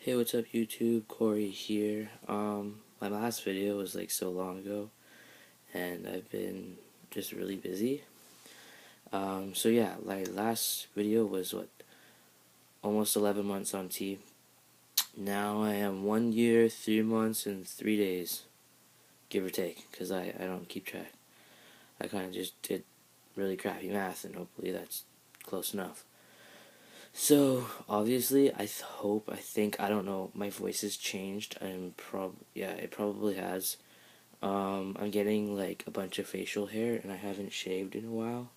Hey, what's up YouTube? Corey here. My last video was like so long ago, and I've been just really busy. So yeah, my last video was almost 11 months on T. Now I am 1 year, 3 months, and 3 days, give or take, because I don't keep track. I kind of just did really crappy math, and hopefully that's close enough. So obviously, I don't know. My voice has changed. Yeah, it probably has. I'm getting like a bunch of facial hair, and I haven't shaved in a while.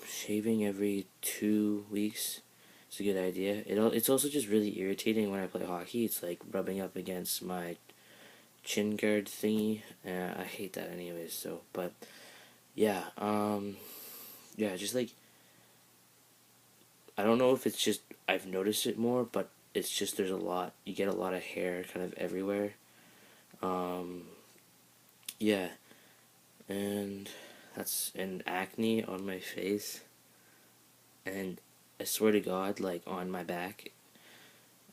Shaving every 2 weeks is a good idea. It's also just really irritating when I play hockey. It's like rubbing up against my chin guard thingy. I hate that anyways. So, but yeah, yeah, just like I don't know if it's just I've noticed it more, but it's just there's a lot. You get a lot of hair kind of everywhere. Um, yeah, and and acne on my face, and I swear to God, like on my back.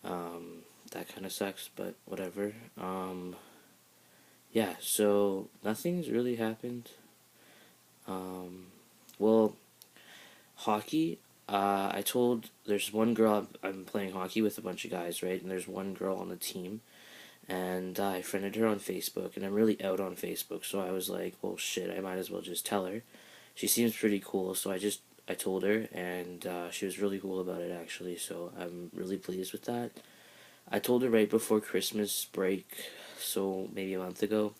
That kind of sucks, but whatever. Yeah, so nothing's really happened. Um, well, hockey. I told there's one girl I'm playing hockey with a bunch of guys, right? And there's one girl on the team, and I friended her on Facebook, and I'm really out on Facebook, so I was like, well, shit, I might as well just tell her. She seems pretty cool, so I told her, and she was really cool about it actually. So I'm really pleased with that. I told her right before Christmas break, so maybe a month ago,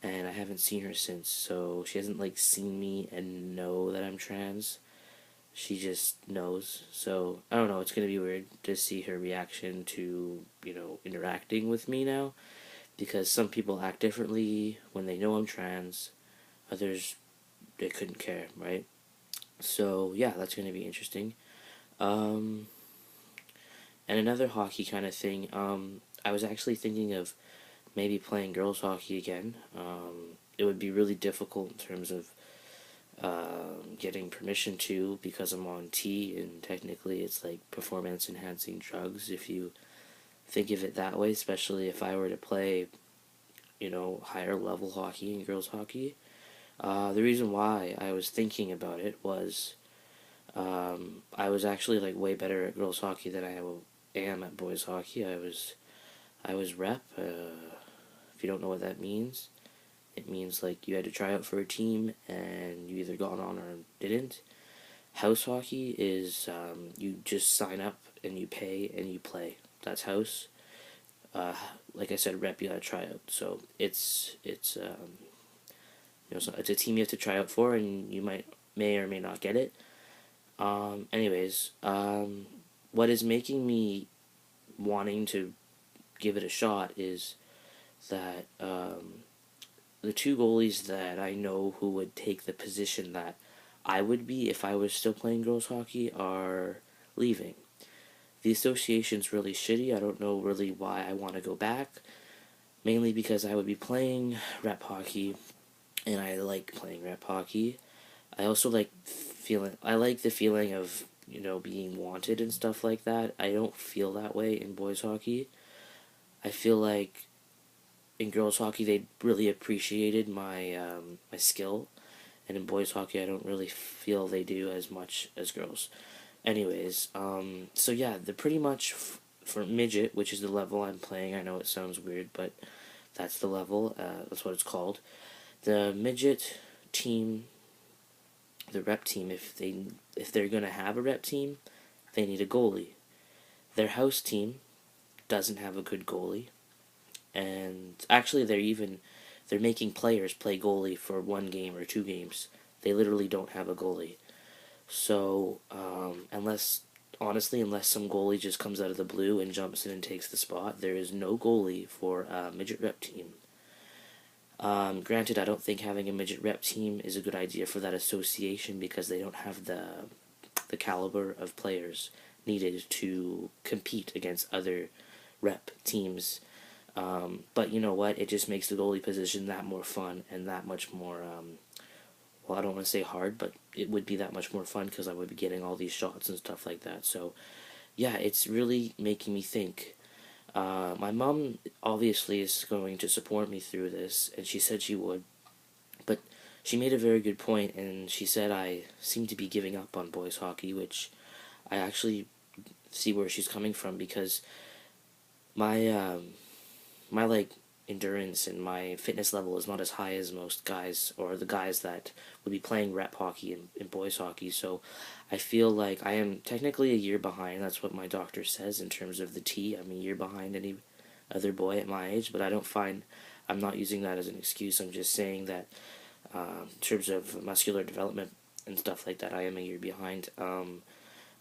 and I haven't seen her since. So she hasn't like seen me and know that I'm trans. She just knows. So I don't know. It's gonna be weird to see her reaction to interacting with me now, because some people act differently when they know I'm trans. Others, they couldn't care, right? So yeah, that's gonna be interesting. Um, and another hockey kind of thing. I was actually thinking of maybe playing girls hockey again. It would be really difficult in terms of getting permission to, because I'm on T, and technically it's like performance enhancing drugs if you think of it that way. Especially if I were to play, higher level hockey and girls hockey. The reason why I was thinking about it was I was actually like way better at girls hockey than am at boys hockey. I was rep. If you don't know what that means, it means like you had to try out for a team and you either got on or didn't. House hockey is you just sign up and you pay and you play. That's house. Uh, like I said, rep, you gotta try out. So so it's a team you have to try out for, and you may or may not get it. Anyways, what is making me wanting to give it a shot is that the two goalies that I know who would take the position that I would be if I was still playing girls hockey are leaving. The association's really shitty. I don't know really why I want to go back. Mainly because I would be playing rep hockey, and I like playing rep hockey. I also I like the feeling of, being wanted and stuff like that. I don't feel that way in boys hockey. I feel like in girls hockey they really appreciated my skill, and in boys hockey I don't really feel they do as much as girls. Anyways, so yeah, they're pretty much for midget, which is the level I'm playing. I know it sounds weird, but that's the level. That's what it's called. The midget team, the rep team, if they're gonna have a rep team, they need a goalie. Their house team doesn't have a good goalie, and actually they're making players play goalie for 1 game or 2 games. They literally don't have a goalie. So unless some goalie just comes out of the blue and jumps in and takes the spot, there is no goalie for a midget rep team. Granted, I don't think having a midget rep team is a good idea for that association, because they don't have the caliber of players needed to compete against other rep teams. But you know what? It just makes the goalie position that more fun and that much more. Well, I don't want to say hard, but it would be that much more fun because I would be getting all these shots and stuff like that. So yeah, it's really making me think. My mom obviously is going to support me through this, and she said she would, but she made a very good point, and she said I seem to be giving up on boys hockey, which I actually see where she's coming from, because my my like endurance and my fitness level is not as high as most guys, or the guys that would be playing rep hockey and boys hockey. So I feel like I am technically a year behind. That's what my doctor says in terms of the T. I'm a year behind any other boy at my age, but I don't find, I'm not using that as an excuse. I'm just saying that in terms of muscular development and stuff like that, I am a year behind.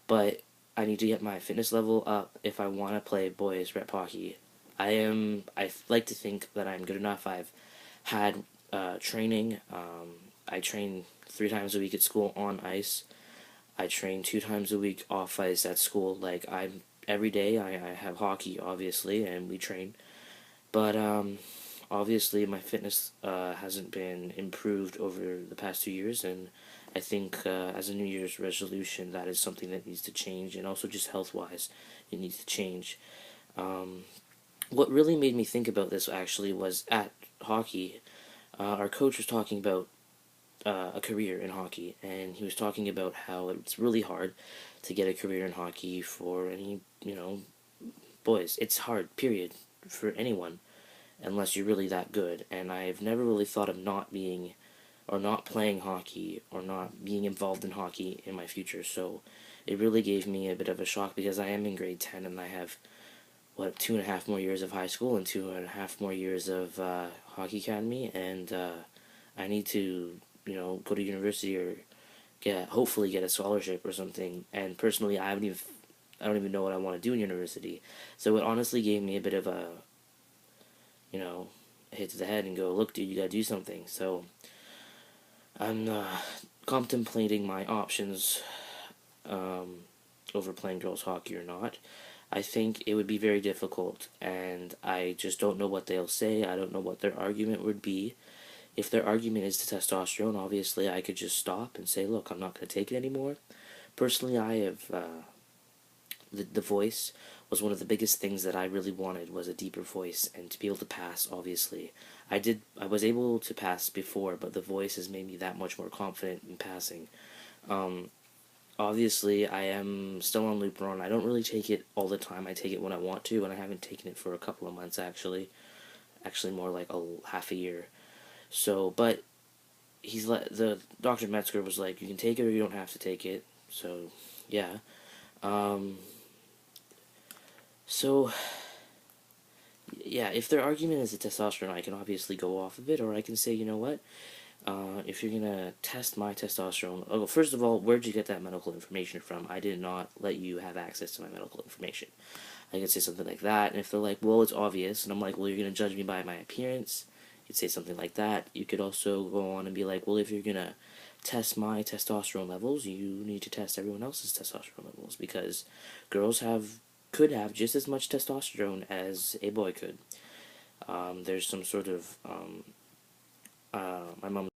But I need to get my fitness level up if I want to play boys rep hockey. I like to think that I'm good enough. I've had training. I train 3 times a week at school on ice. I train 2 times a week off ice at school. Like, I'm every day. I have hockey, obviously, and we train. But obviously, my fitness hasn't been improved over the past 2 years, and I think as a New Year's resolution, that is something that needs to change, and also just health wise, it needs to change. Um, what really made me think about this actually was at hockey. Our coach was talking about a career in hockey, and he was talking about how it's really hard to get a career in hockey for any, boys. It's hard, period, for anyone, unless you're really that good. And I've never really thought of not being, or not playing hockey, or not being involved in hockey in my future. So it really gave me a bit of a shock, because I am in grade 10 and I have, what, 2.5 more years of high school and 2.5 more years of hockey academy, and I need to, go to university, or hopefully get a scholarship or something. And personally, I don't even know what I want to do in university. So it honestly gave me a bit of a, you know, hit to the head and go, look, dude, you gotta do something. So I'm contemplating my options over playing girls hockey or not. I think it would be very difficult, and I just don't know what they'll say. I don't know what their argument would be. If their argument is to testosterone, obviously I could just stop and say, look, I'm not going to take it anymore. Personally, I have the voice was one of the biggest things that I really wanted, was a deeper voice, and to be able to pass. Obviously, I was able to pass before, but the voice has made me that much more confident in passing. Um, Obviously, I am still on Lupron. I don't really take it all the time. I take it when I want to, and I haven't taken it for a couple of months actually. Actually, more like a half a year. So, but the Dr. Metzger was like, you can take it or you don't have to take it. So, yeah. Um, so yeah, if their argument is a testosterone, I can obviously go off of it, or I can say, you know what? If you're gonna test my testosterone, oh, first of all, where'd you get that medical information from? I did not let you have access to my medical information. I could say something like that, and if they're like, well, it's obvious, and I'm like, well, you're gonna judge me by my appearance, you'd say something like that. You could also go on and be like, well, if you're gonna test my testosterone levels, you need to test everyone else's testosterone levels, because girls could have just as much testosterone as a boy could. There's some sort of my mom